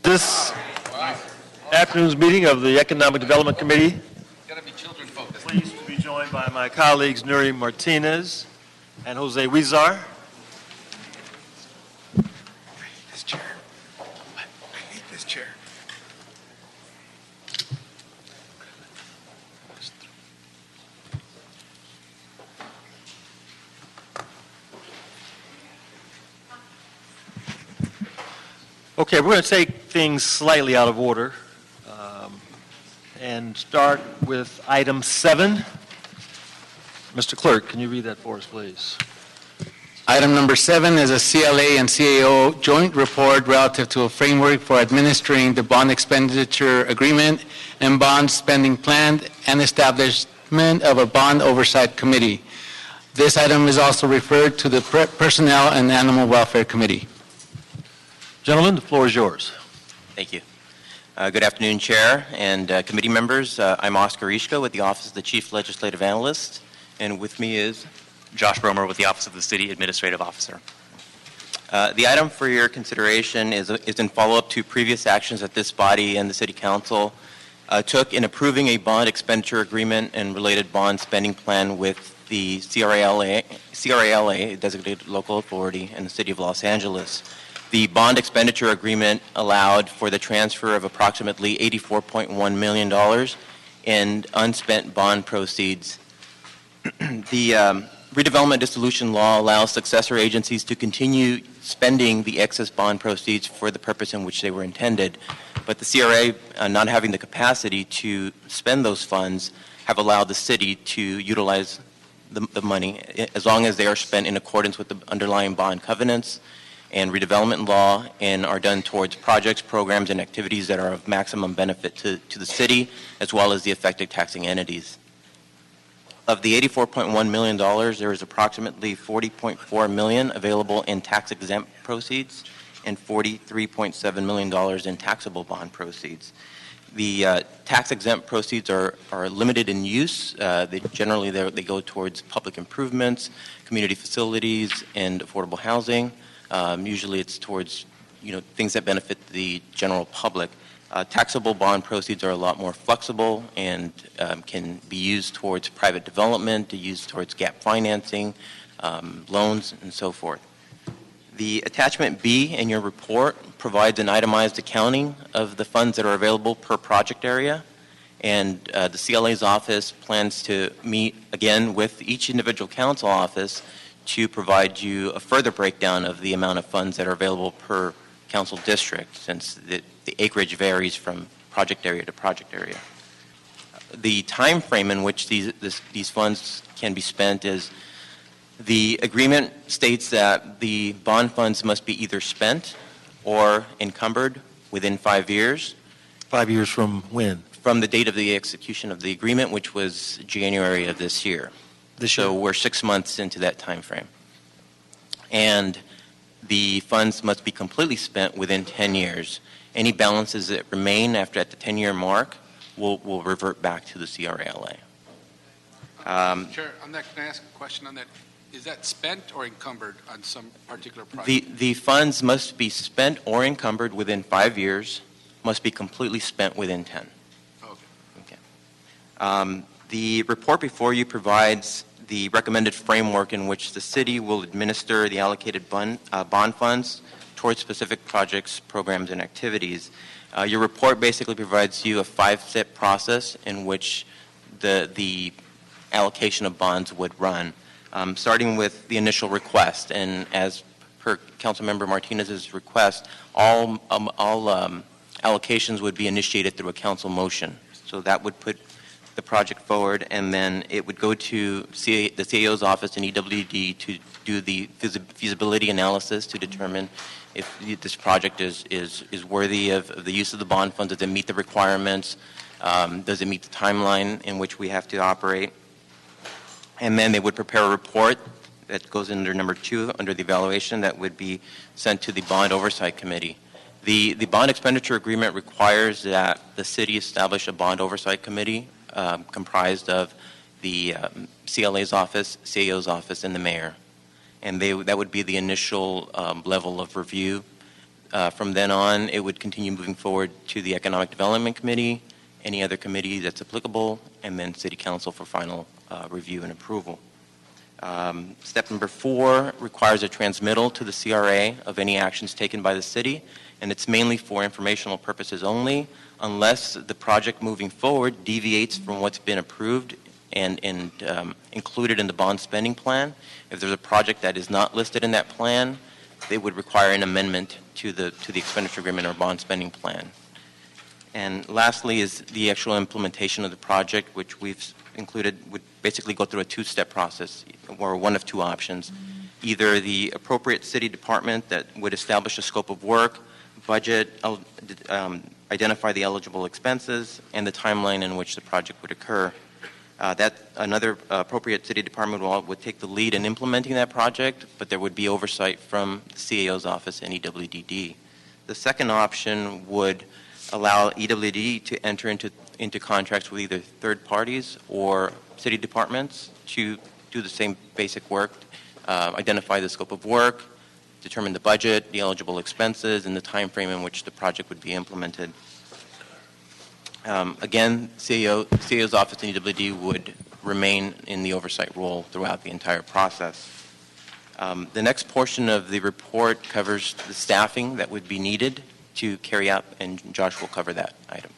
This afternoon's meeting of the Economic Development Committee. Got to be children focused. Pleased to be joined by my colleagues Nuri Martinez and Jose Huizar. This chair. I hate this chair. Okay, we're going to take things slightly out of order and start with item 7. Mr. Clerk, can you read that for us, please? Item number 7 is a CLA and CAO joint report relative to a framework for administering the bond expenditure agreement and bond spending plan and establishment of a bond oversight committee. This item is also referred to the Personnel and Animal Welfare Committee. Gentlemen, the floor is yours. Thank you. Good afternoon, Chair and committee members. I'm Oscar Ishka with the Office of the Chief Legislative Analyst, and with me is Josh Romer with the Office of the City Administrative Officer. the item for your consideration is in follow-up to previous actions that this body and the City Council took in approving a bond expenditure agreement and related bond spending plan with the CRALA, designated local authority, in the City of Los Angeles. The bond expenditure agreement allowed for the transfer of approximately $84.1 million in unspent bond proceeds. The redevelopment dissolution law allows successor agencies to continue spending the excess bond proceeds for the purpose in which they were intended, but the CRA, not having the capacity to spend those funds, have allowed the city to utilize the money as long as they are spent in accordance with the underlying bond covenants and redevelopment law and are done towards projects, programs, and activities that are of maximum benefit to the city as well as the affected taxing entities. Of the $84.1 million, there is approximately $40.4 million available in tax-exempt proceeds and $43.7 million in taxable bond proceeds. The tax-exempt proceeds are limited in use. They go towards public improvements, community facilities, and affordable housing. Usually it's towards things that benefit the general public. Taxable bond proceeds are a lot more flexible and can be used towards private development, used towards gap financing, loans, and so forth. The attachment B in your report provides an itemized accounting of the funds that are available per project area, and the CLA's office plans to meet again with each individual council office to provide you a further breakdown of the amount of funds that are available per council district, since the acreage varies from project area to project area. The time frame in which these funds can be spent is the agreement states that the bond funds must be either spent or encumbered within 5 years. 5 years from when? From the date of the execution of the agreement, which was January of this year. So we're 6 months into that time frame. And the funds must be completely spent within 10 years. Any balances that remain at the 10-year mark will revert back to the CRALA. Chair, on that, can I ask a question on that? Is that spent or encumbered on some particular project? The funds must be spent or encumbered within 5 years, must be completely spent within 10. Okay. The report before you provides the recommended framework in which the city will administer the allocated bond funds towards specific projects, programs, and activities. Your report basically provides you a 5-step process in which the allocation of bonds would run, starting with the initial request. And as per Councilmember Martinez's request, all allocations would be initiated through a council motion. So that would put the project forward, and then it would go to the CAO's office in EWD to do the feasibility analysis to determine if this project is worthy of the use of the bond funds. Does it meet the requirements? Does it meet the timeline in which we have to operate? And then they would prepare a report that goes under number 2 under the evaluation that would be sent to the Bond Oversight Committee. The bond expenditure agreement requires that the city establish a bond oversight committee comprised of the CLA's office, CAO's office, and the mayor. And that would be the initial level of review. From then on, it would continue moving forward to the Economic Development Committee, any other committee that's applicable, and then City Council for final review and approval. Step number 4 requires a transmittal to the CRA of any actions taken by the city, and it's mainly for informational purposes only, unless the project moving forward deviates from what's been approved and included in the bond spending plan. If there's a project that is not listed in that plan, they would require an amendment to the expenditure agreement or bond spending plan. And lastly is the actual implementation of the project, which we've included, would basically go through a 2-step process, or one of 2 options. Either the appropriate city department that would establish a scope of work, budget, identify the eligible expenses, and the timeline in which the project would occur. That another appropriate city department would take the lead in implementing that project, but there would be oversight from the CAO's office and EWDD. The second option would allow EWDD to enter into contracts with either third parties or city departments to do the same basic work, identify the scope of work, determine the budget, the eligible expenses, and the time frame in which the project would be implemented. Again, CAO's office and EWD would remain in the oversight role throughout the entire process. The next portion of the report covers the staffing that would be needed to carry out, and Josh will cover that item.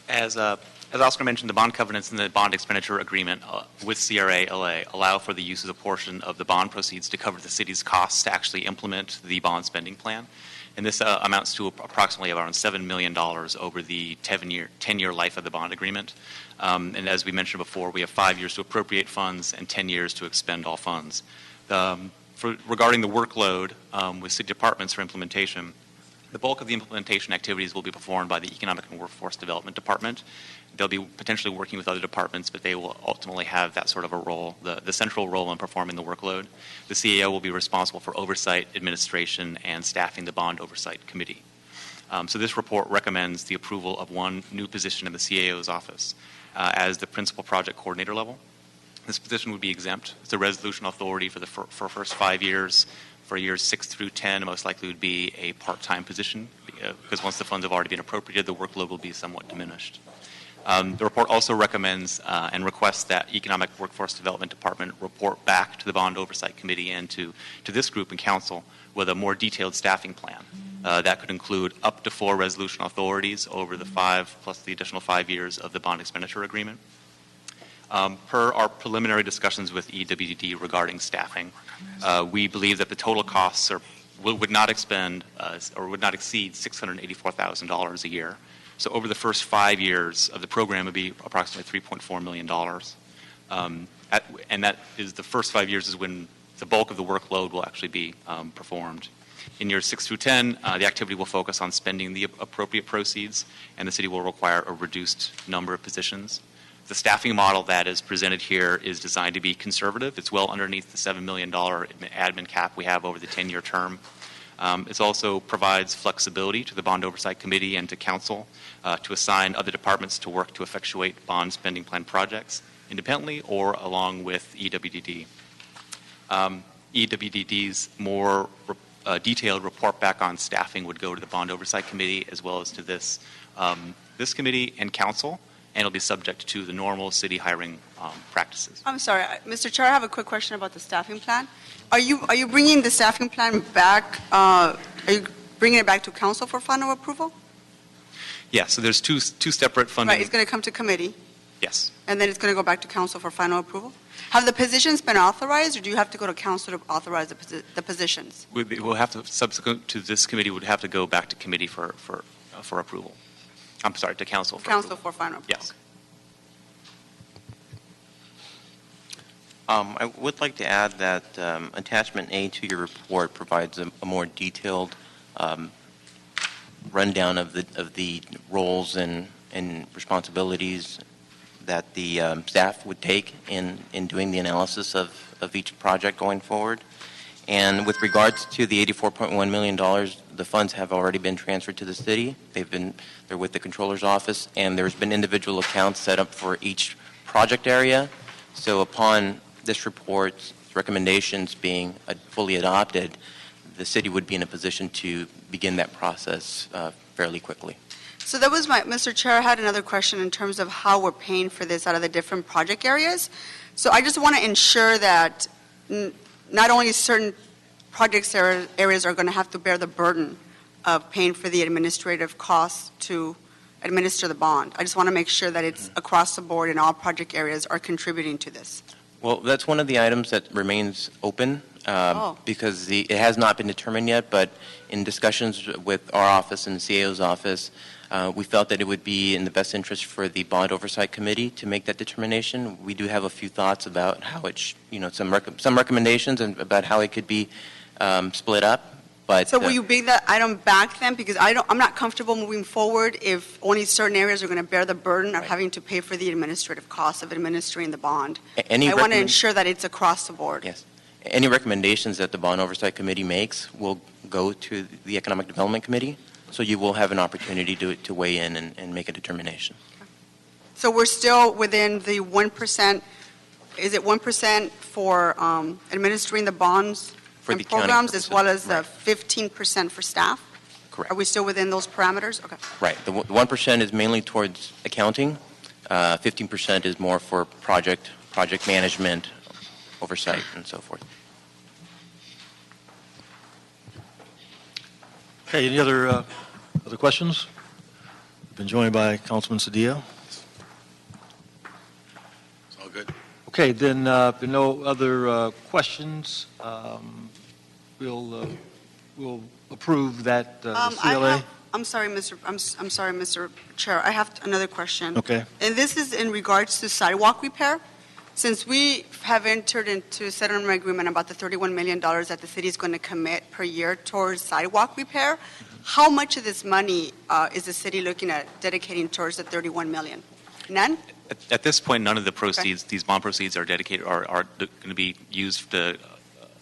As Oscar mentioned, the bond covenants and the bond expenditure agreement with CRA-LA allow for the use of a portion of the bond proceeds to cover the city's costs to actually implement the bond spending plan. And this amounts to approximately around $7 million over the 10-year life of the bond agreement. And as we mentioned before, we have 5 years to appropriate funds and 10 years to expend all funds. Regarding the workload with city departments for implementation, the bulk of the implementation activities will be performed by the Economic and Workforce Development Department. They'll be potentially working with other departments, but they will ultimately have that sort of a role, the central role in performing the workload. The CAO will be responsible for oversight, administration, and staffing the Bond Oversight Committee. So this report recommends the approval of one new position in the CAO's office as the principal project coordinator level. This position would be exempt. It's a resolution authority for the first 5 years. For years 6 through 10, most likely would be a part-time position because once the funds have already been appropriated, the workload will be somewhat diminished. The report also recommends and requests that Economic Workforce Development Department report back to the Bond Oversight Committee and to this group and council with a more detailed staffing plan. That could include up to 4 resolution authorities over the 5 plus the additional 5 years of the bond expenditure agreement. Per our preliminary discussions with EWDD regarding staffing, we believe that the total costs would not exceed $684,000 a year. So over the first 5 years of the program, it would be approximately $3.4 million. And that is the first 5 years is when the bulk of the workload will actually be performed. In years 6 through 10, the activity will focus on spending the appropriate proceeds, and the city will require a reduced number of positions. The staffing model that is presented here is designed to be conservative. It's well underneath the $7 million admin cap we have over the 10-year term. It also provides flexibility to the Bond Oversight Committee and to Council to assign other departments to work to effectuate bond spending plan projects independently or along with EWDD. EWDD's more detailed report back on staffing would go to the Bond Oversight Committee as well as to this committee and Council, and it'll be subject to the normal city hiring practices. I'm sorry, Mr. Chair, I have a quick question about the staffing plan. Are you bringing the staffing plan back? Are you bringing it back to council for final approval? Yeah, so there's two separate funding. Right, it's going to come to committee, Yes. and then it's going to go back to council for final approval? Have the positions been authorized, or do you have to go to council to authorize the positions? We'll have to, subsequent to this committee, would have to go back to committee for approval. I'm sorry, to council for Council approval. for final approval. Yes. I would like to add that attachment A to your report provides a more detailed rundown of the roles and responsibilities that the staff would take in doing the analysis of each project going forward. And with regards to the $84.1 million, the funds have already been transferred to the city. They're with the controller's office, and there's been individual accounts set up for each project area. So upon this report's recommendations being fully adopted, the city would be in a position to begin that process fairly quickly. So that was Mr. Chair, I had another question in terms of how we're paying for this out of the different project areas. So I just want to ensure that not only certain projects areas are going to have to bear the burden of paying for the administrative costs to administer the bond. I just want to make sure that it's across the board and all project areas are contributing to this. Well, that's one of the items that remains open because it has not been determined yet, but in discussions with our office and the CAO's office, we felt that it would be in the best interest for the Bond Oversight Committee to make that determination. We do have a few thoughts about how it, some recommendations and about how it could be split up. But, so will you bring that item back then? Because I'm not comfortable moving forward if only certain areas are going to bear the burden of having to pay for the administrative costs of administering the bond. I want to ensure that it's across the board. Yes. Any recommendations that the Bond Oversight Committee makes will go to the Economic Development Committee, so you will have an opportunity to weigh in and make a determination. So we're still within the 1%, is it 1% for administering the bonds For and the county programs as well as right. the 15% for staff? Correct. Are we still within those parameters? Okay. Right. The 1% is mainly towards accounting. 15% is more for project management, oversight, and so forth. Okay, any other questions? I've been joined by Councilman Cedillo. It's all good. Okay, then, if there are no other questions, we'll approve that CLA. I'm sorry, Mr. Chair. I have another question. Okay. And this is in regards to sidewalk repair. Since we have entered into a settlement agreement about the $31 million that the city is going to commit per year towards sidewalk repair, how much of this money is the city looking at dedicating towards the $31 million? None? At this point, none of the proceeds, these bond proceeds are dedicated, are going to be used to.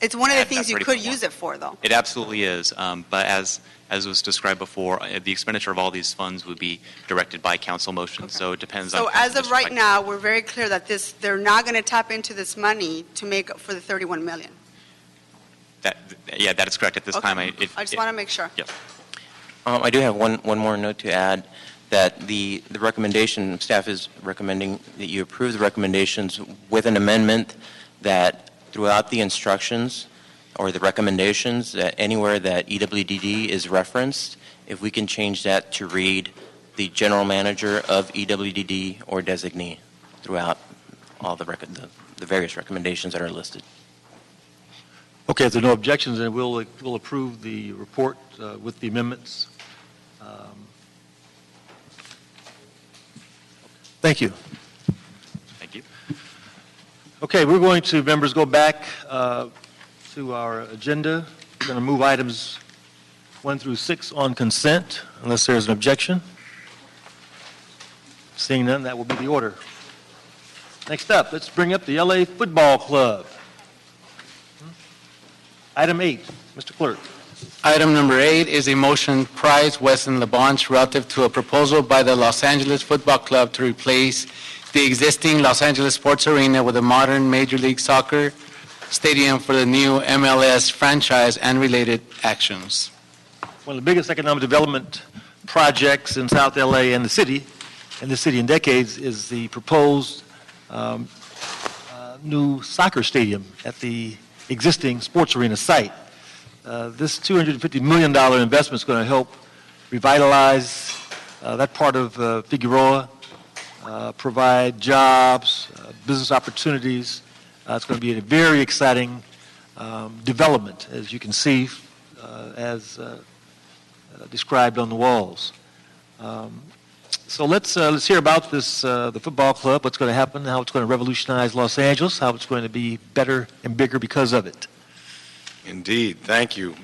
It's one of the add things that you could 30.1. use it for, though. It absolutely is. But as was described before, the expenditure of all these funds would be directed by council motion. Okay. So it depends on. So council as of district right by- now, we're very clear that they're not going to tap into this money to make up for the $31 million. That is correct. At this Okay. time, I just want to make sure. Yes. I do have one more note to add, that the recommendation, staff is recommending that you approve the recommendations with an amendment that throughout the instructions or the recommendations, that anywhere that EWDD is referenced, if we can change that to read the general manager of EWDD or designee throughout all the various recommendations that are listed. Okay, if there are no objections, then we'll approve the report with the amendments. Thank you. Thank you. Okay, we're going to, members, go back to our agenda. We're going to move items 1 through 6 on consent, unless there's an objection. Seeing none, that will be the order. Next up, let's bring up the LA Football Club. Item 8, Mr. Clerk. Item number 8 is a motion Price Weston LaBonge relative to a proposal by the Los Angeles Football Club to replace the existing Los Angeles Sports Arena with a modern Major League Soccer stadium for the new MLS franchise and related actions. One of the biggest economic development projects in South LA and the city in decades is the proposed new soccer stadium at the existing sports arena site. This $250 million investment is going to help revitalize that part of Figueroa, provide jobs, business opportunities. It's going to be a very exciting development, as you can see, as described on the walls. So let's hear about this, the football club, what's going to happen, how it's going to revolutionize Los Angeles, how it's going to be better and bigger because of it. Indeed. Thank you.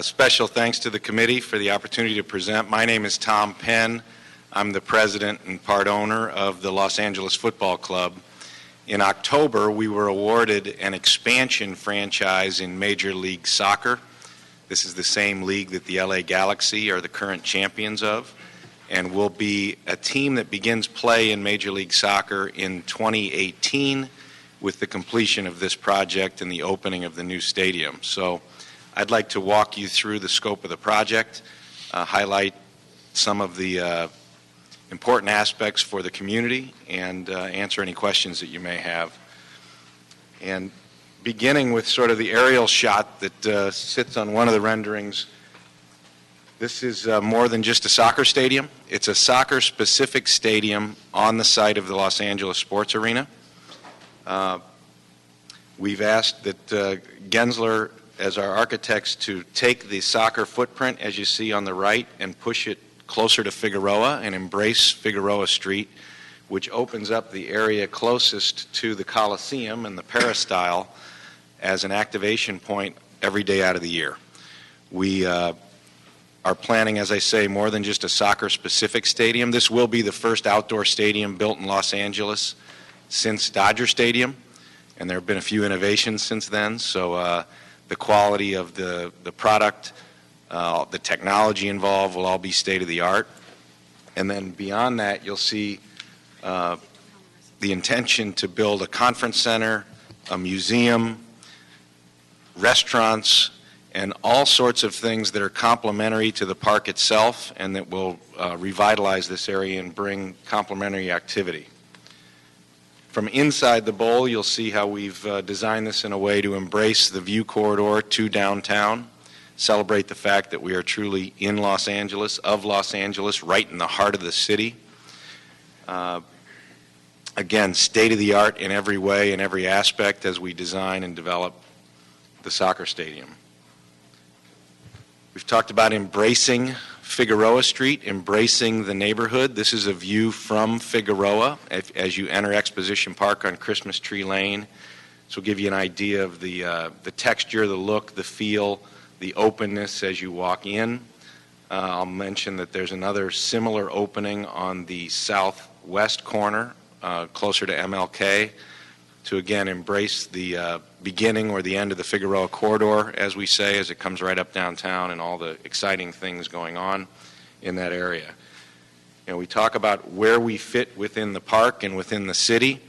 Special thanks to the committee for the opportunity to present. My name is Tom Penn. I'm the president and part owner of the Los Angeles Football Club. In October, we were awarded an expansion franchise in Major League Soccer. This is the same league that the LA Galaxy are the current champions of, and will be a team that begins play in Major League Soccer in 2018 with the completion of this project and the opening of the new stadium. So I'd like to walk you through the scope of the project, highlight some of the important aspects for the community, and answer any questions that you may have. And beginning with sort of the aerial shot that sits on one of the renderings, this is more than just a soccer stadium. It's a soccer-specific stadium on the site of the Los Angeles Sports Arena. We've asked that Gensler, as our architects, to take the soccer footprint, as you see on the right, and push it closer to Figueroa and embrace Figueroa Street, which opens up the area closest to the Coliseum and the Peristyle as an activation point every day out of the year. We are planning, as I say, more than just a soccer-specific stadium. This will be the first outdoor stadium built in Los Angeles since Dodger Stadium, and there have been a few innovations since then, so the quality of the product, the technology involved will all be state-of-the-art. And then beyond that, you'll see the intention to build a conference center, a museum, restaurants, and all sorts of things that are complementary to the park itself and that will revitalize this area and bring complementary activity. From inside the bowl, you'll see how we've designed this in a way to embrace the view corridor to downtown, celebrate the fact that we are truly in Los Angeles, of Los Angeles, right in the heart of the city. Again, state-of-the-art in every way, in every aspect, as we design and develop the soccer stadium. We've talked about embracing Figueroa Street, embracing the neighborhood. This is a view from Figueroa as you enter Exposition Park on Christmas Tree Lane. This will give you an idea of the texture, the look, the feel, the openness as you walk in. I'll mention that there's another similar opening on the southwest corner, closer to MLK, to again embrace the beginning or the end of the Figueroa corridor, as we say, as it comes right up downtown and all the exciting things going on in that area. You know, we talk about where we fit within the park and within the city.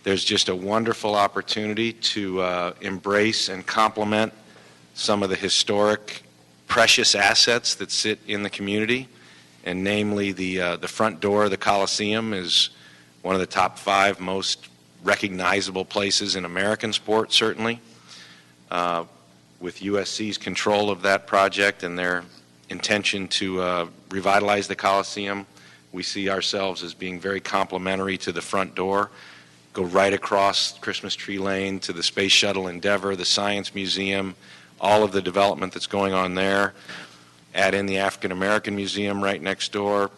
There's just a wonderful opportunity to embrace and complement some of the historic, precious assets that sit in the community, and namely the front door of the Coliseum is one of the top 5 most recognizable places in American sport, certainly. With USC's control of that project and their intention to revitalize the Coliseum, we see ourselves as being very complementary to the front door. Go right across Christmas Tree Lane to the Space Shuttle Endeavour, the Science Museum, all of the development that's going on there. Add in the African American Museum right next door,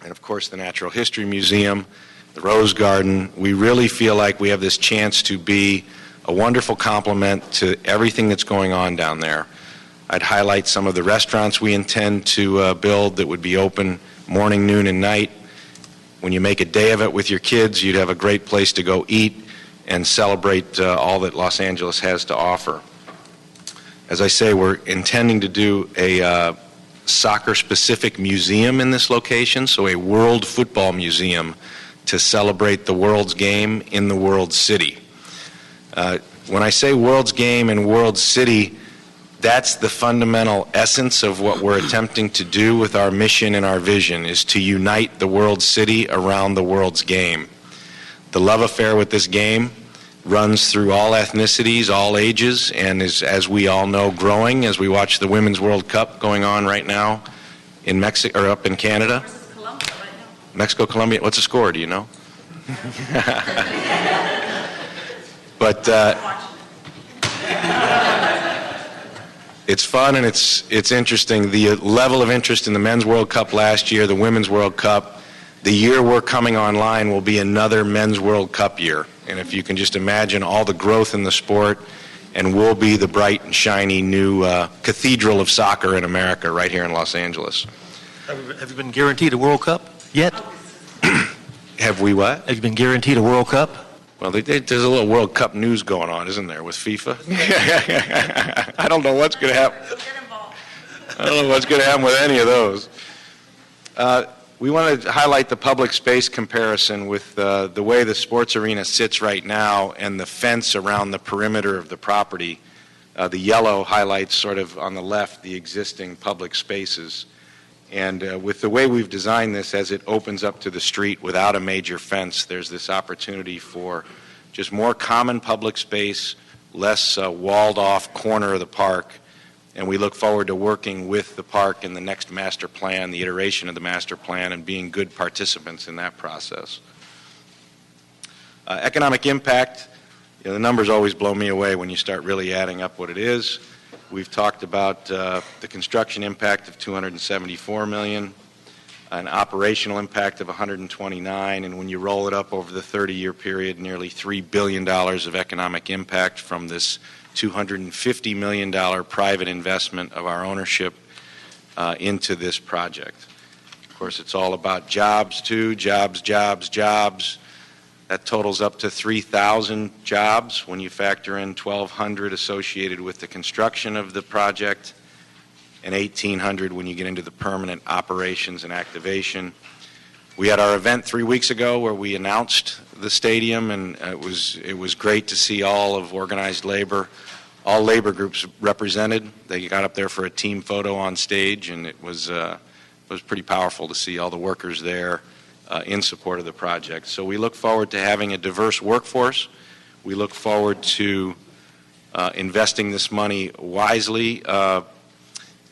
and of course the Natural History Museum, the Rose Garden. We really feel like we have this chance to be a wonderful complement to everything that's going on down there. I'd highlight some of the restaurants we intend to build that would be open morning, noon, and night. When you make a day of it with your kids, you'd have a great place to go eat and celebrate all that Los Angeles has to offer. As I say, we're intending to do a soccer-specific museum in this location, so a World Football Museum to celebrate the world's game in the world city. When I say world's game and world city, that's the fundamental essence of what we're attempting to do with our mission and our vision, is to unite the world city around the world's game. The love affair with this game runs through all ethnicities, all ages, and is, as we all know, growing as we watch the Women's World Cup going on right now in Mexico, or up in Canada. Mexico, Colombia. What's the score? Do you know? But it's fun and it's interesting. The level of interest in the Men's World Cup last year, the Women's World Cup, the year we're coming online will be another Men's World Cup year. And if you can just imagine all the growth in the sport, and we'll be the bright and shiny new cathedral of soccer in America right here in Los Angeles. Have you been guaranteed a World Cup yet? Have we what? Have you been guaranteed a World Cup? Well, there's a little World Cup news going on, isn't there, with FIFA? I don't know what's going to happen. I don't know what's going to happen with any of those. We want to highlight the public space comparison with the way the sports arena sits right now and the fence around the perimeter of the property. The yellow highlights sort of on the left the existing public spaces. And with the way we've designed this, as it opens up to the street without a major fence, there's this opportunity for just more common public space, less walled-off corner of the park. And we look forward to working with the park in the next master plan, the iteration of the master plan, and being good participants in that process. Economic impact, the numbers always blow me away when you start really adding up what it is. We've talked about the construction impact of $274 million, an operational impact of $129, and when you roll it up over the 30-year period, nearly $3 billion of economic impact from this $250 million private investment of our ownership into this project. Of course, it's all about jobs, too. Jobs. That totals up to 3,000 jobs when you factor in 1,200 associated with the construction of the project and 1,800 when you get into the permanent operations and activation. We had our event 3 weeks ago where we announced the stadium, and it was great to see all of organized labor, all labor groups represented. They got up there for a team photo on stage, and it was pretty powerful to see all the workers there in support of the project. So we look forward to having a diverse workforce. We look forward to investing this money wisely,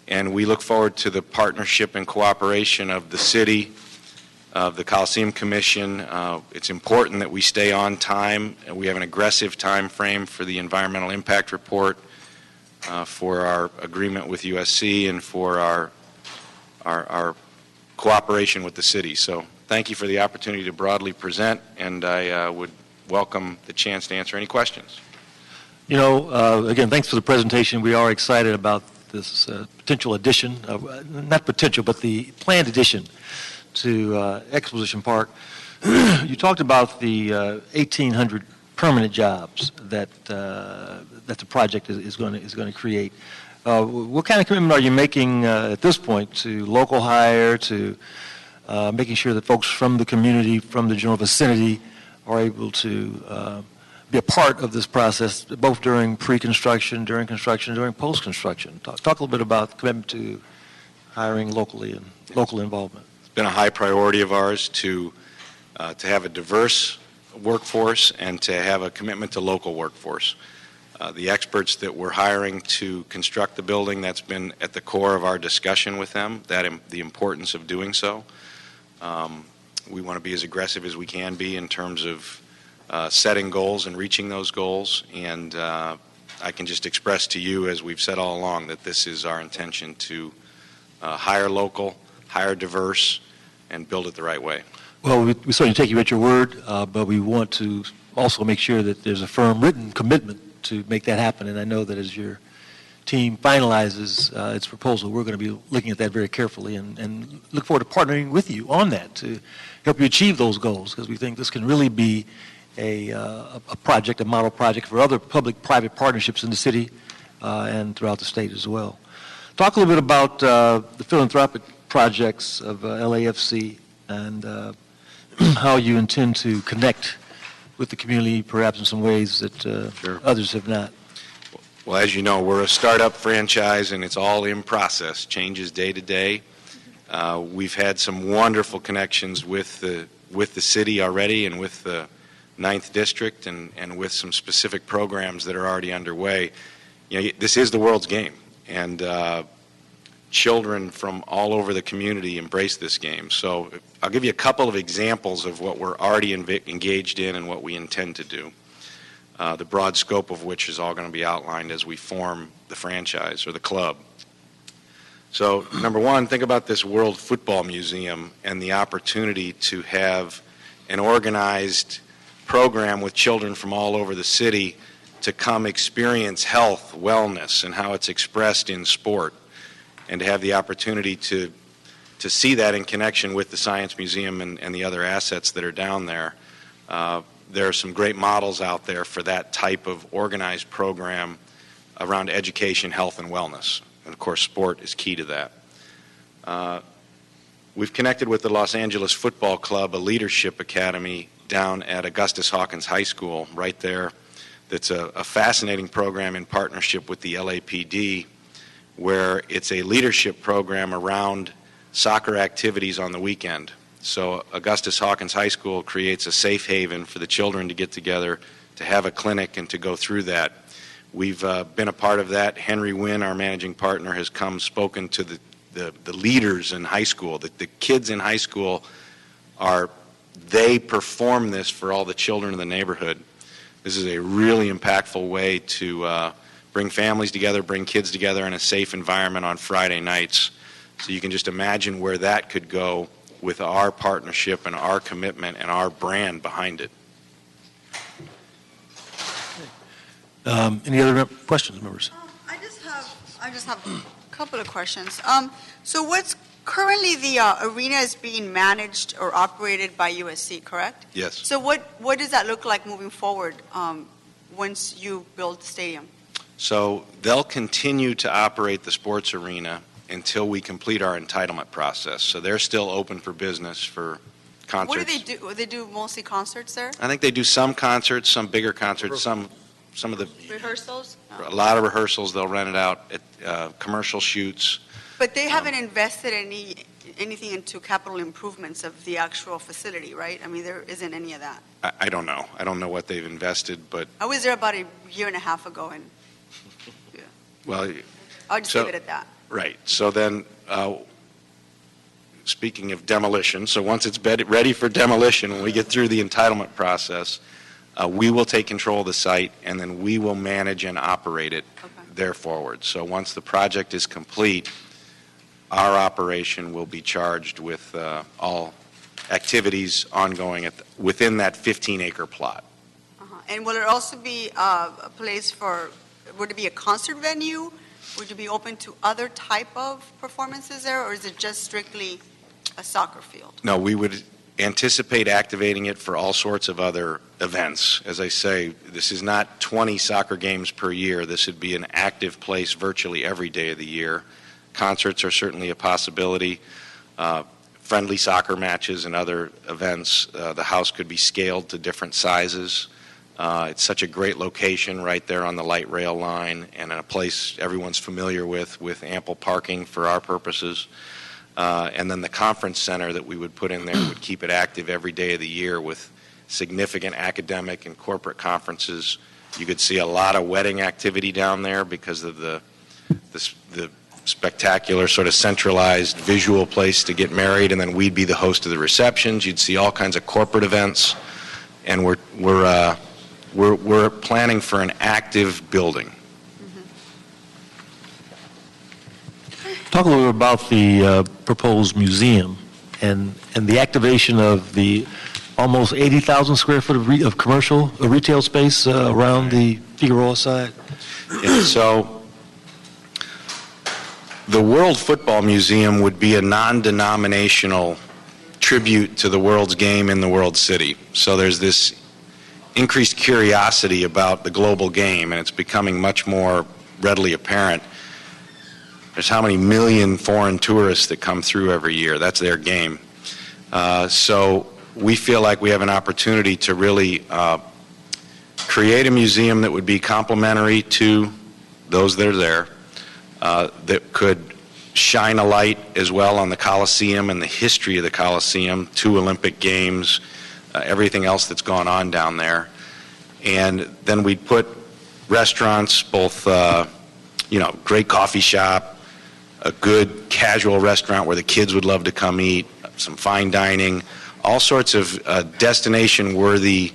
and we look forward to the partnership and cooperation of the city, of the Coliseum Commission. It's important that we stay on time, and we have an aggressive time frame for the environmental impact report, for our agreement with USC, and for our cooperation with the city. So thank you for the opportunity to broadly present, and I would welcome the chance to answer any questions. Again, thanks for the presentation. We are excited about this potential addition, not potential, but the planned addition to Exposition Park. You talked about the 1,800 permanent jobs that the project is going to create. What kind of commitment are you making at this point to local hire, to making sure that folks from the community, from the general vicinity, are able to be a part of this process, both during pre-construction, during construction, during post-construction? Talk a little bit about commitment to hiring locally and local involvement. It's been a high priority of ours to have a diverse workforce and to have a commitment to local workforce. The experts that we're hiring to construct the building, that's been at the core of our discussion with them, the importance of doing so. We want to be as aggressive as we can be in terms of setting goals and reaching those goals, and I can just express to you, as we've said all along, that this is our intention to hire local, hire diverse, and build it the right way. Well, we certainly take you at your word, but we want to also make sure that there's a firm written commitment to make that happen, and I know that as your team finalizes its proposal, we're going to be looking at that very carefully and look forward to partnering with you on that to help you achieve those goals, because we think this can really be a project, a model project for other public-private partnerships in the city and throughout the state as well. Talk a little bit about the philanthropic projects of LAFC and how you intend to connect with the community, perhaps in some ways that Sure. others have not. Well, as you know, we're a startup franchise, and it's all in process, changes day to day. We've had some wonderful connections with the city already and with the 9th District and with some specific programs that are already underway. This is the world's game, and children from all over the community embrace this game. So I'll give you a couple of examples of what we're already engaged in and what we intend to do, the broad scope of which is all going to be outlined as we form the franchise or the club. So, number one, think about this World Football Museum and the opportunity to have an organized program with children from all over the city to come experience health, wellness, and how it's expressed in sport, and to have the opportunity to see that in connection with the Science Museum and the other assets that are down there. There are some great models out there for that type of organized program around education, health, and wellness. And, of course, sport is key to that. We've connected with the Los Angeles Football Club, a leadership academy down at Augustus Hawkins High School, right there that's a fascinating program in partnership with the LAPD, where it's a leadership program around soccer activities on the weekend. So Augustus Hawkins High School creates a safe haven for the children to get together, to have a clinic, and to go through that. We've been a part of that. Henry Wynn, our managing partner, has spoken to the leaders in high school. The kids in high school they perform this for all the children in the neighborhood. This is a really impactful way to bring families together, bring kids together in a safe environment on Friday nights. So you can just imagine where that could go with our partnership and our commitment and our brand behind it. Any other questions, members? I just have a couple of questions. So what's currently the arena is being managed or operated by USC, correct? Yes. So what does that look like moving forward once you build the stadium? So they'll continue to operate the sports arena until we complete our entitlement process. So they're still open for business for concerts. What do they do? They do mostly concerts there? I think they do some concerts, some bigger concerts, some of the Rehearsals? No. a lot of rehearsals. They'll rent it out at commercial shoots. But they haven't invested anything into capital improvements of the actual facility, right? I mean, there isn't any of that. I don't know. I don't know what they've invested, but I was there about a year and a half ago, and well, I'll just So- leave it at that. right. So then, speaking of demolition, so once it's ready for demolition, when we get through the entitlement process, we will take control of the site, and then we will manage and operate it Okay. there forward. So once the project is complete, our operation will be charged with all activities ongoing within that 15-acre plot. And will it also be a place would it be a concert venue? Would you be open to other type of performances there, or is it just strictly a soccer field? No, we would anticipate activating it for all sorts of other events. As I say, this is not 20 soccer games per year. This would be an active place virtually every day of the year. Concerts are certainly a possibility. Friendly soccer matches and other events. The house could be scaled to different sizes. It's such a great location right there on the light rail line and in a place everyone's familiar with ample parking for our purposes. And then the conference center that we would put in there would keep it active every day of the year with significant academic and corporate conferences. You could see a lot of wedding activity down there because of the spectacular sort of centralized visual place to get married, and then we'd be the host of the receptions. You'd see all kinds of corporate events, and we're planning for an active building. Talk a little bit about the proposed museum and the activation of the almost 80,000 square foot of commercial retail space around the Figueroa side. Yeah, so the World Football Museum would be a non-denominational tribute to the world's game in the world city. So there's this increased curiosity about the global game, and it's becoming much more readily apparent. There's how many million foreign tourists that come through every year. That's their game. So we feel like we have an opportunity to really create a museum that would be complementary to those that are there, that could shine a light as well on the Coliseum and the history of the Coliseum, 2 Olympic Games, everything else that's gone on down there. And then we'd put restaurants, both, great coffee shop, a good casual restaurant where the kids would love to come eat, some fine dining, all sorts of destination-worthy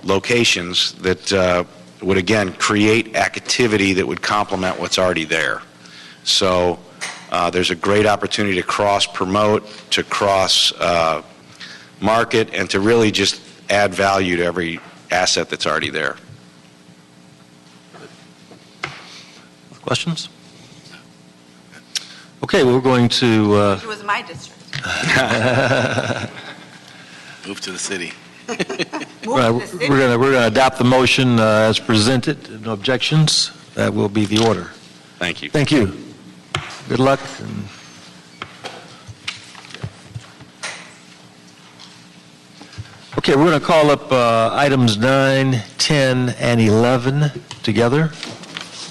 locations that would, again, create activity that would complement what's already there. So there's a great opportunity to cross-promote, to cross-market, and to really just add value to every asset that's already there. Questions? Okay, we're going to... It was my district. Move to the city. we're going to adopt the motion as presented. No objections. That will be the order. Thank you. Thank you. Good luck. And Okay, we're going to call up items 9, 10, and 11 together.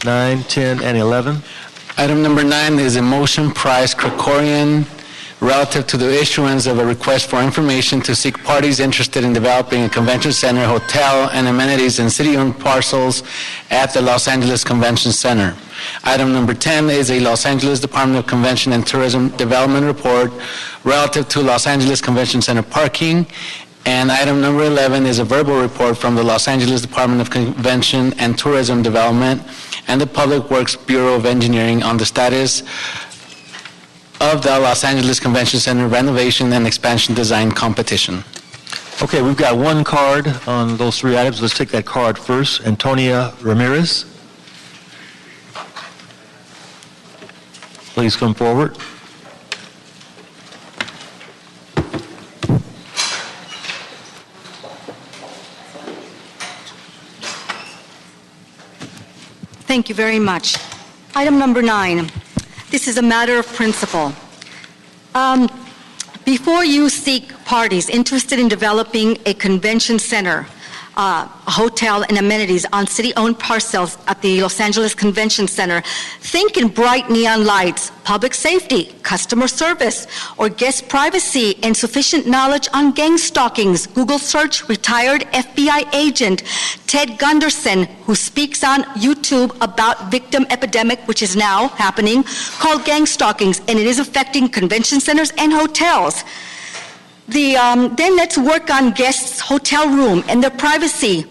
9, 10, and 11. Item number 9 is a motion price Krikorian relative to the issuance of a request for information to seek parties interested in developing a convention center, hotel, and amenities in city-owned parcels at the Los Angeles Convention Center. Item number 10 is a Los Angeles Department of Convention and Tourism Development report relative to Los Angeles Convention Center parking. And item number 11 is a verbal report from the Los Angeles Department of Convention and Tourism Development and the Public Works Bureau of Engineering on the status of the Los Angeles Convention Center renovation and expansion design competition. Okay, we've got one card on those 3 items. Let's take that card first. Antonia Ramirez. Please come forward. Thank you very much. Item number 9. This is a matter of principle. Before you seek parties interested in developing a convention center, a hotel, and amenities on city-owned parcels at the Los Angeles Convention Center, think in bright neon lights, public safety, customer service, or guest privacy, and sufficient knowledge on gang stalkings. Google search retired FBI agent Ted Gunderson, who speaks on YouTube about victim epidemic, which is now happening, called gang stalkings, and it is affecting convention centers and hotels. Then let's work on guests' hotel room and their privacy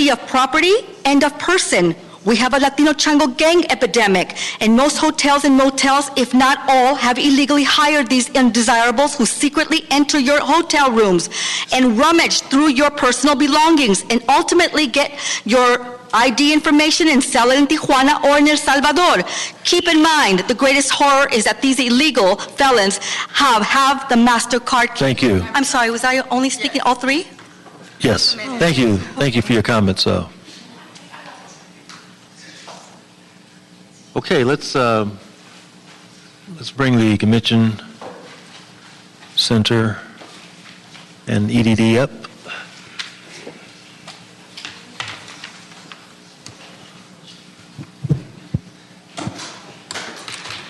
of property and of person. We have a Latino Chango gang epidemic, and most hotels and motels, if not all, have illegally hired these undesirables who secretly enter your hotel rooms and rummage through your personal belongings and ultimately get your ID information and sell it in Tijuana or in El Salvador. Keep in mind, the greatest horror is that these illegal felons have the MasterCard. Thank you. I'm sorry, was I only speaking all 3? Yes. Thank you. Thank you for your comments. Okay, let's bring the convention center and EDD up.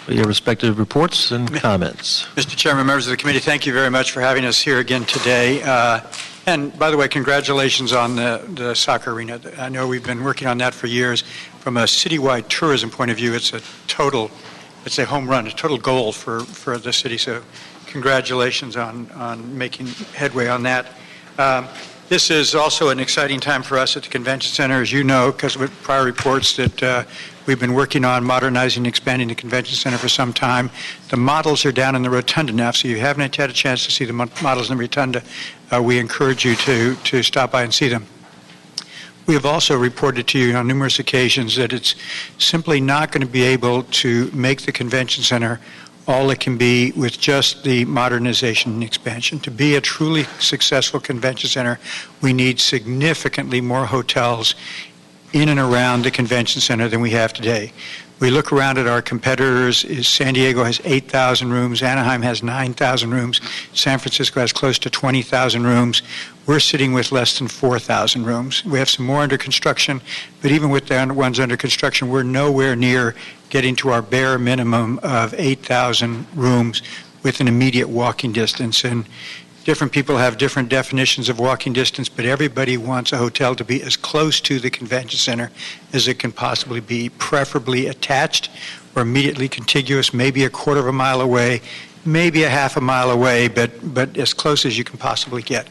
For your respective reports and comments. Mr. Chairman, members of the committee, thank you very much for having us here again today. And by the way, congratulations on the soccer arena. I know we've been working on that for years. From a citywide tourism point of view, it's a home run, a total goal for the city. So congratulations on making headway on that. This is also an exciting time for us at the Convention Center, as you know, because of prior reports that we've been working on modernizing and expanding the Convention Center for some time. The models are down in the rotunda now, so if you haven't had a chance to see the models in the rotunda, we encourage you to stop by and see them. We have also reported to you on numerous occasions that it's simply not going to be able to make the Convention Center all it can be with just the modernization and expansion. To be a truly successful convention center, we need significantly more hotels in and around the convention center than we have today. We look around at our competitors. San Diego has 8,000 rooms. Anaheim has 9,000 rooms. San Francisco has close to 20,000 rooms. We're sitting with less than 4,000 rooms. We have some more under construction, but even with the ones under construction, we're nowhere near getting to our bare minimum of 8,000 rooms with an immediate walking distance. And different people have different definitions of walking distance, but everybody wants a hotel to be as close to the convention center as it can possibly be, preferably attached or immediately contiguous, maybe a quarter of a mile away, maybe a half a mile away, but as close as you can possibly get.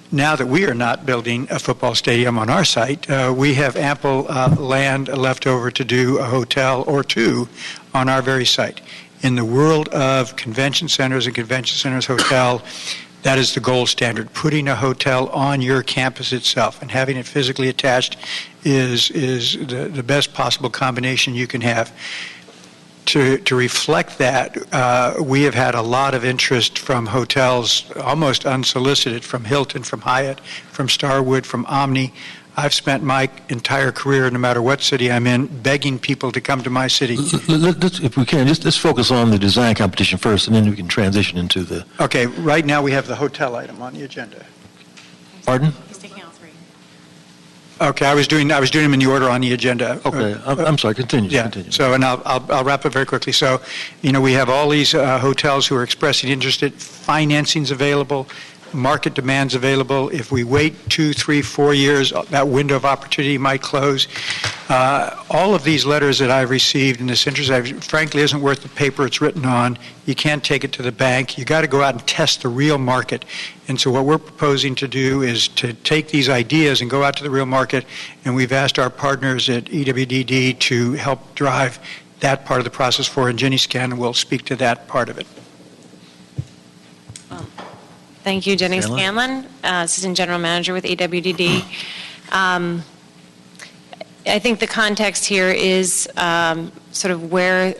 Now that we are not building a football stadium on our site, we have ample land left over to do a hotel or two on our very site. In the world of convention centers and convention centers hotel, that is the gold standard. Putting a hotel on your campus itself and having it physically attached is the best possible combination you can have. To reflect that, we have had a lot of interest from hotels, almost unsolicited, from Hilton, from Hyatt, from Starwood, from Omni. I've spent my entire career, no matter what city I'm in, begging people to come to my city. If we can, let's focus on the design competition first, and then we can transition into the... Okay, right now we have the hotel item on the agenda. Pardon? He's taking all three. Okay, I was doing them in the order on the agenda. Okay, I'm sorry, continue. Yeah, Continue. so, and I'll wrap up very quickly. So, we have all these hotels who are expressing interest, financing's available, market demand's available. If we wait 2, 3, 4 years, that window of opportunity might close. All of these letters that I've received in this interest, frankly, isn't worth the paper it's written on. You can't take it to the bank. You got to go out and test the real market. And so what we're proposing to do is to take these ideas and go out to the real market, and we've asked our partners at EWDD to help drive that part of the process forward, and Jenny Scanlon will speak to that part of it. Thank you, Jenny Scanlon, Assistant General Manager with EWDD. I think the context here is sort of where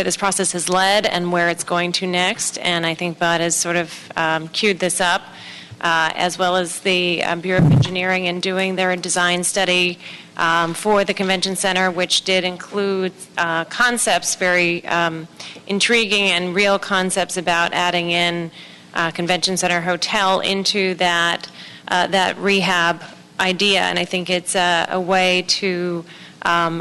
this process has led and where it's going to next, and I think Bud has sort of queued this up, as well as the Bureau of Engineering in doing their design study for the convention center, which did include concepts, very intriguing and real concepts about adding in convention center hotel into that rehab idea, and I think it's a way to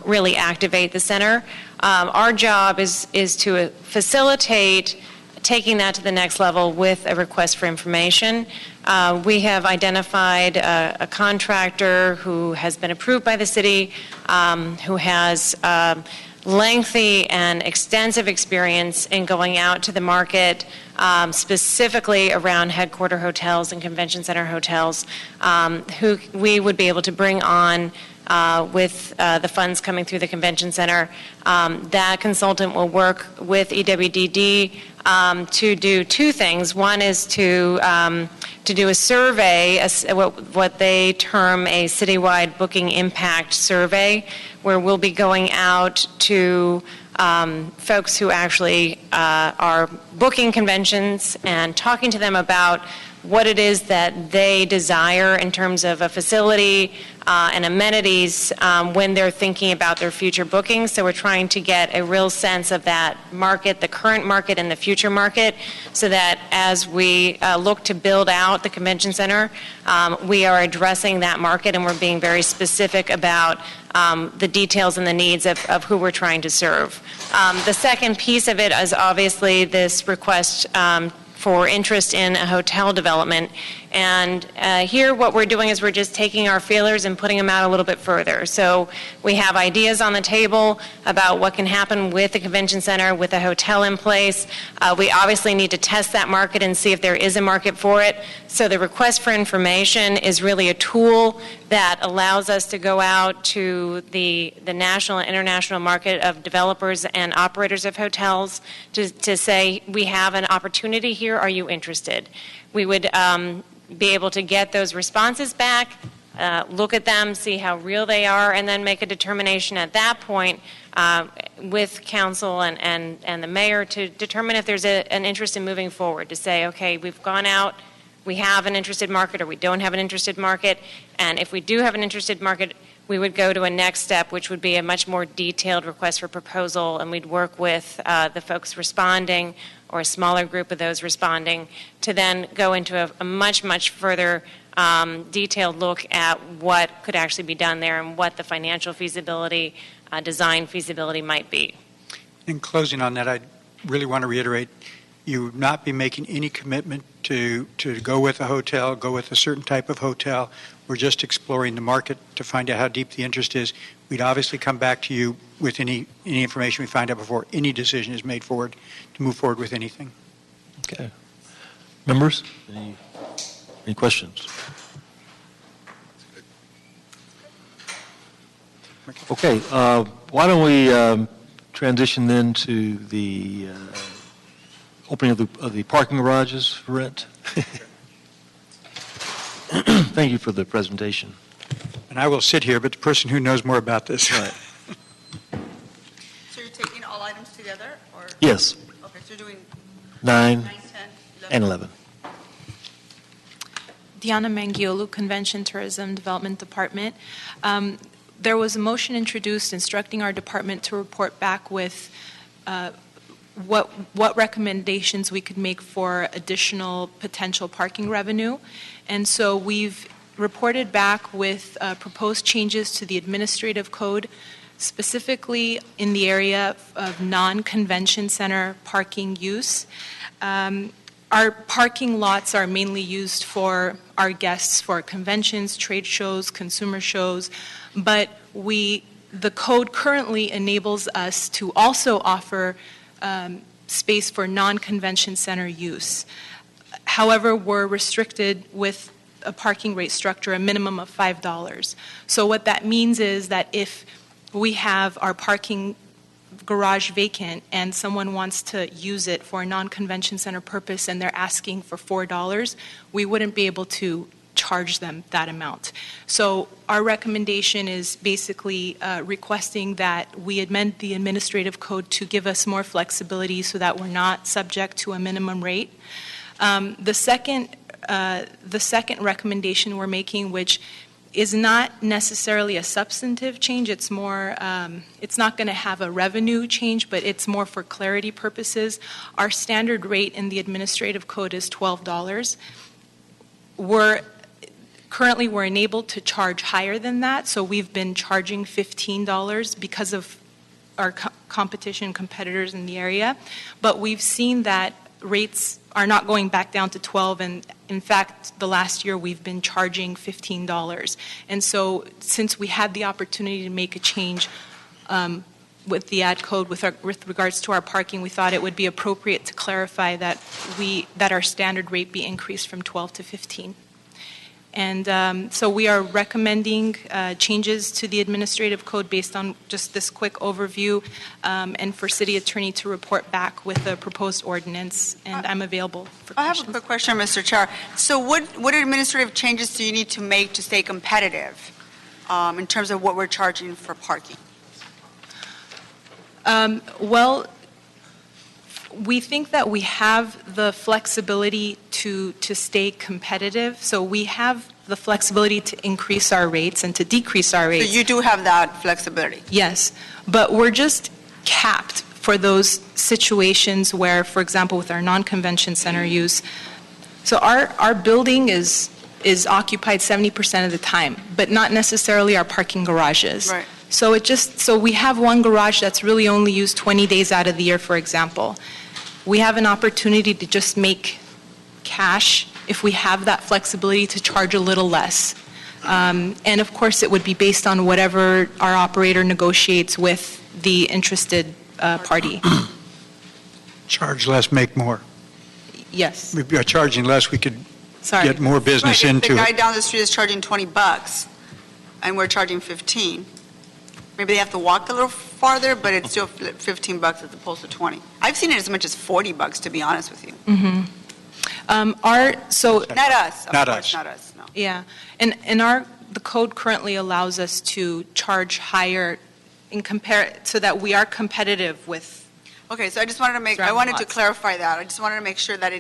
really activate the center. Our job is to facilitate taking that to the next level with a request for information. We have identified a contractor who has been approved by the city, who has lengthy and extensive experience in going out to the market, specifically around headquarter hotels and convention center hotels, who we would be able to bring on with the funds coming through the convention center. That consultant will work with EWDD to do two things. One is to do a survey, what they term a citywide booking impact survey, where we'll be going out to folks who actually are booking conventions and talking to them about what it is that they desire in terms of a facility and amenities when they're thinking about their future bookings. So we're trying to get a real sense of that market, the current market and the future market, so that as we look to build out the convention center, we are addressing that market and we're being very specific about the details and the needs of who we're trying to serve. The second piece of it is obviously this request for interest in a hotel development. And here what we're doing is we're just taking our feelers and putting them out a little bit further. So we have ideas on the table about what can happen with the convention center, with a hotel in place. We obviously need to test that market and see if there is a market for it. So the request for information is really a tool that allows us to go out to the national and international market of developers and operators of hotels to say, we have an opportunity here, are you interested? We would be able to get those responses back, look at them, see how real they are, and then make a determination at that point with council and the mayor to determine if there's an interest in moving forward, to say, okay, we've gone out, we have an interested market or we don't have an interested market, and if we do have an interested market, we would go to a next step, which would be a much more detailed request for proposal, and we'd work with the folks responding or a smaller group of those responding to then go into a much, much further detailed look at what could actually be done there and what the financial feasibility, design feasibility might be. In closing on that, I really want to reiterate, you would not be making any commitment to go with a hotel, go with a certain type of hotel. We're just exploring the market to find out how deep the interest is. We'd obviously come back to you with any information we find out before any decision is made forward to move forward with anything. Okay. Members, any questions? Okay, why don't we transition then to the opening of the parking garages for rent? Thank you for the presentation. And I will sit here, but the person who knows more about this. Right. So you're taking all items together, or? Yes, Okay, so you're doing 9 10, 11. and 11. Diana Mangiolu, Convention Tourism Development Department. There was a motion introduced instructing our department to report back with what recommendations we could make for additional potential parking revenue. And so we've reported back with proposed changes to the administrative code, specifically in the area of non-convention center parking use. Our parking lots are mainly used for our guests for conventions, trade shows, consumer shows, but the code currently enables us to also offer space for non-convention center use. However, we're restricted with a parking rate structure, a minimum of $5. So what that means is that if we have our parking garage vacant and someone wants to use it for a non-convention center purpose and they're asking for $4, we wouldn't be able to charge them that amount. So our recommendation is basically requesting that we amend the administrative code to give us more flexibility so that we're not subject to a minimum rate. The second recommendation we're making, which is not necessarily a substantive change, it's more, it's not going to have a revenue change, but it's more for clarity purposes. Our standard rate in the administrative code is $12. Currently, we're enabled to charge higher than that, so we've been charging $15 because of our competitors in the area. But we've seen that rates are not going back down to 12, and in fact, the last year we've been charging $15. And so, since we had the opportunity to make a change with the ad code with regards to our parking, we thought it would be appropriate to clarify that our standard rate be increased from 12 to 15. And so we are recommending changes to the administrative code based on just this quick overview, and for City Attorney to report back with the proposed ordinance, and I'm available for questions. I have a quick question, Mr. Chair. So what administrative changes do you need to make to stay competitive in terms of what we're charging for parking? Well, we think that we have the flexibility to stay competitive. So we have the flexibility to increase our rates and to decrease our rates. So you do have that flexibility? Yes, but we're just capped for those situations where, for example, with our non-convention center use, so our building is occupied 70% of the time, but not necessarily our parking garages. Right. So we have one garage that's really only used 20 days out of the year, for example. We have an opportunity to just make cash if we have that flexibility to charge a little less. And of course, it would be based on whatever our operator negotiates with the interested party. Charge less, make more. Yes. If you're charging less, we could Sorry. get more business Right, if into the guy it. down the street is charging $20 and we're charging 15, maybe they have to walk a little farther, but it's still $15 as opposed to 20. I've seen it as much as $40, to be honest with you. Mm-hmm. Not us. Of Not course, us. Not us, no. Yeah, and the code currently allows us to charge higher so that we are competitive with. Okay, so I just wanted to Surrounding to lots. clarify that. I just wanted to make sure that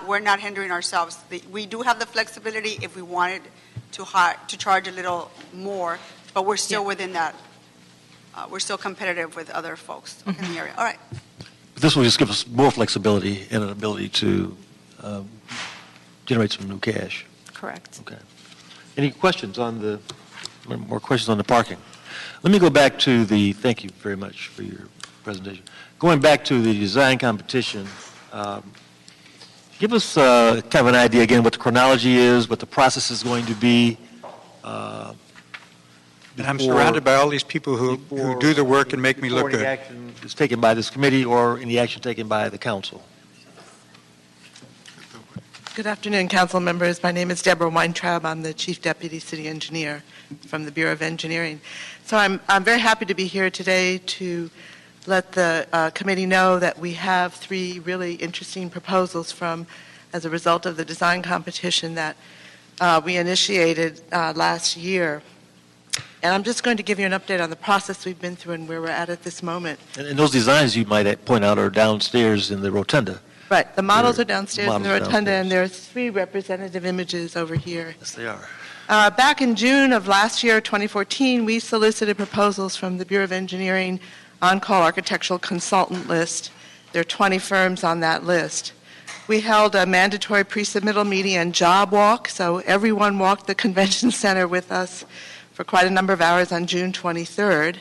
we're not hindering ourselves. We do have the flexibility if we wanted to charge a little more, but we're still within that. We're still competitive with other folks in the area. All right. This will just give us more flexibility and an ability to generate some new cash. Correct. Okay. Any questions more questions on the parking? Let me go back to thank you very much for your presentation. Going back to the design competition, give us kind of an idea again what the chronology is, what the process is going to be. And I'm surrounded by all these people who do the work and make me look Before any good. action is taken by this committee or any action taken by the council. Good afternoon, council members. My name is Deborah Weintraub. I'm the Chief Deputy City Engineer from the Bureau of Engineering. So I'm very happy to be here today to let the committee know that we have 3 really interesting proposals as a result of the design competition that we initiated last year. And I'm just going to give you an update on the process we've been through and where we're at this moment. And those designs you might point out are downstairs in the rotunda. Right. The models are downstairs in the Models rotunda, downstairs. and there are 3 representative images over here. Yes, they are. Back in June of last year, 2014, we solicited proposals from the Bureau of Engineering on-call architectural consultant list, There are 20 firms on that list. We held a mandatory pre-submittal meeting and job walk, so everyone walked the convention center with us for quite a number of hours on June 23rd.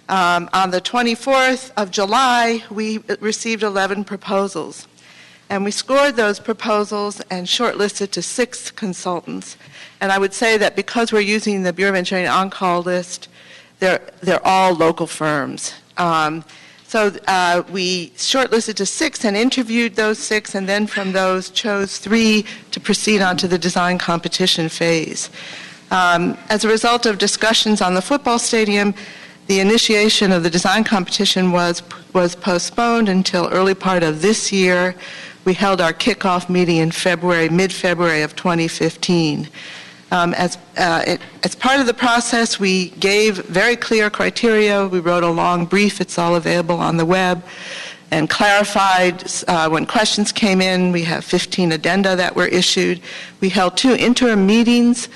On the 24th of July, we received 11 proposals. And we scored those proposals and shortlisted to 6 consultants. And I would say that because we're using the Bureau of Engineering on-call list, they're all local firms. So we shortlisted to 6 and interviewed those 6, and then from those chose 3 to proceed on to the design competition phase. As a result of discussions on the football stadium, the initiation of the design competition was postponed until early part of this year. We held our kickoff meeting in mid-February of 2015. As part of the process, we gave very clear criteria. We wrote a long brief. It's all available on the web, and clarified when questions came in. We have 15 addenda that were issued. We held 2 interim meetings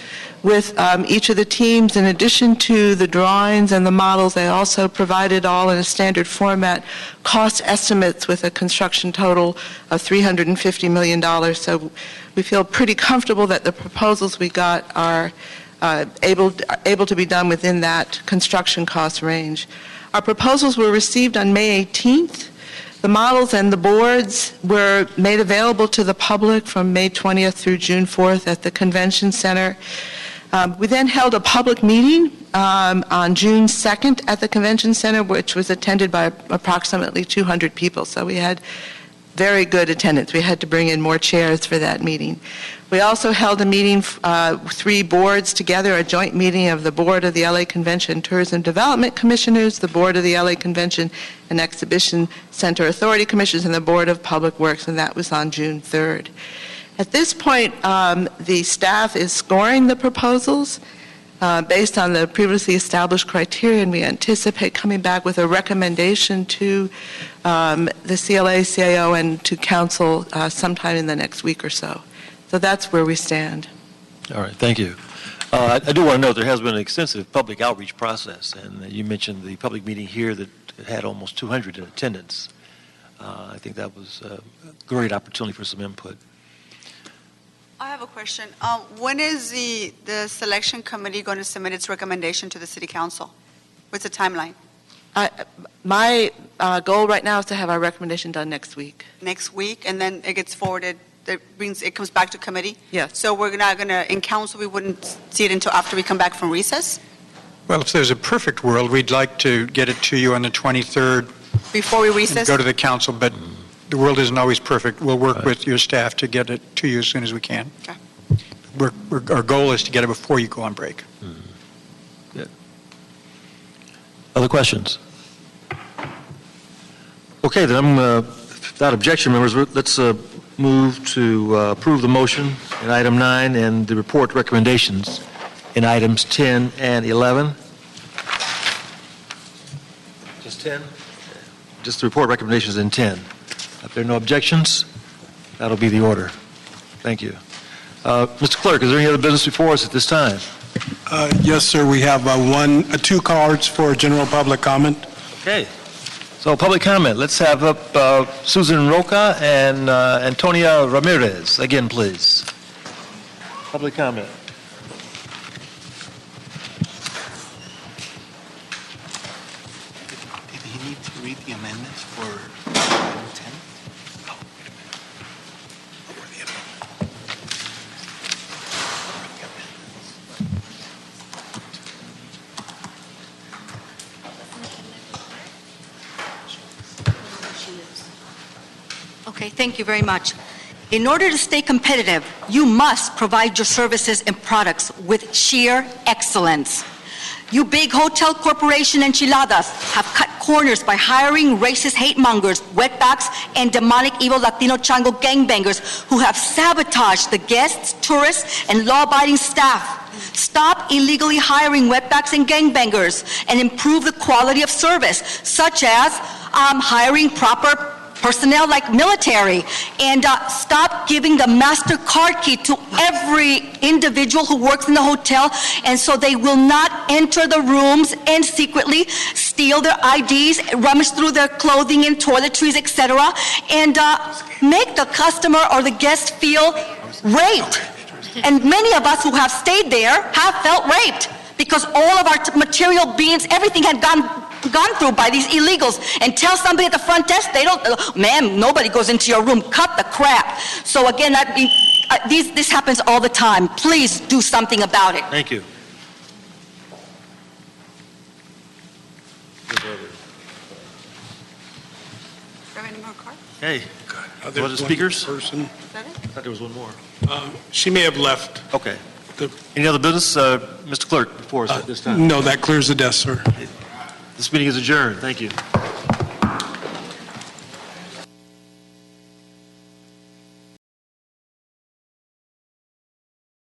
with each of the teams. In addition to the drawings and the models, they also provided all in a standard format cost estimates with a construction total of $350 million. So we feel pretty comfortable that the proposals we got are able to be done within that construction cost range. Our proposals were received on May 18th. The models and the boards were made available to the public from May 20th through June 4th at the Convention Center. We then held a public meeting on June 2nd at the Convention Center, which was attended by approximately 200 people. So we had very good attendance. We had to bring in more chairs for that meeting. We also held a meeting, 3 boards together, a joint meeting of the Board of the LA Convention Tourism Development Commissioners, the Board of the LA Convention and Exhibition Center Authority Commissioners, and the Board of Public Works, and that was on June 3rd. At this point, the staff is scoring the proposals based on the previously established criteria, and we anticipate coming back with a recommendation to the CLA, CAO, and to Council sometime in the next week or so. So that's where we stand. All right, thank you. I do want to note there has been an extensive public outreach process, and you mentioned the public meeting here that had almost 200 in attendance. I think that was a great opportunity for some input. I have a question. When is the selection committee going to submit its recommendation to the City Council? What's the timeline? My goal right now is to have our recommendation done next week. Next week, and then it gets forwarded, it comes back to committee? Yes. So we're not going to, in council, we wouldn't see it until after we come back from recess? Well, if there's a perfect world, we'd like to get it to you on the 23rd. Before we recess? Go to the council, but the world isn't always perfect. We'll work with your staff to get it to you as soon as we can. Okay. Our goal is to get it before you go on break. Good. Other questions? Okay, then without objection, members, let's move to approve the motion in item 9 and the report recommendations in items 10 and 11. Just 10? Just the report recommendations in 10. If there are no objections, that'll be the order. Thank you. Mr. Clerk, is there any other business before us at this time? Yes, sir. We have 2 cards for general public comment. Okay. So public comment. Let's have up Susan Roca and Antonia Ramirez. Again, please. Public comment. Did he need to read the amendments for item 10? Oh, wait a minute. Oh, where are the amendments? Okay, thank you very much. In order to stay competitive, you must provide your services and products with sheer excellence. You big hotel corporation enchiladas have cut corners by hiring racist hate mongers, wetbacks, and demonic evil Latino chango gangbangers who have sabotaged the guests, tourists, and law-abiding staff. Stop illegally hiring wetbacks and gangbangers and improve the quality of service, such as hiring proper personnel like military, and stop giving the MasterCard key to every individual who works in the hotel, and so they will not enter the rooms and secretly steal their IDs, rummage through their clothing and toiletries, etc., and make the customer or the guest feel raped. And many of us who have stayed there have felt raped because all of our material beings, everything had gone through by these illegals. And tell somebody at the front desk, they don't, ma'am, nobody goes into your room. Cut the crap. So again, this happens all the time. Please do something about it. Thank you. Any more cards? Hey, There's other speakers? one person. Is that it? I thought there was one more. She may have left. Okay. The- Any other business, Mr. Clerk, before us at this time? No, that clears the desk, sir. This meeting is adjourned. Thank you.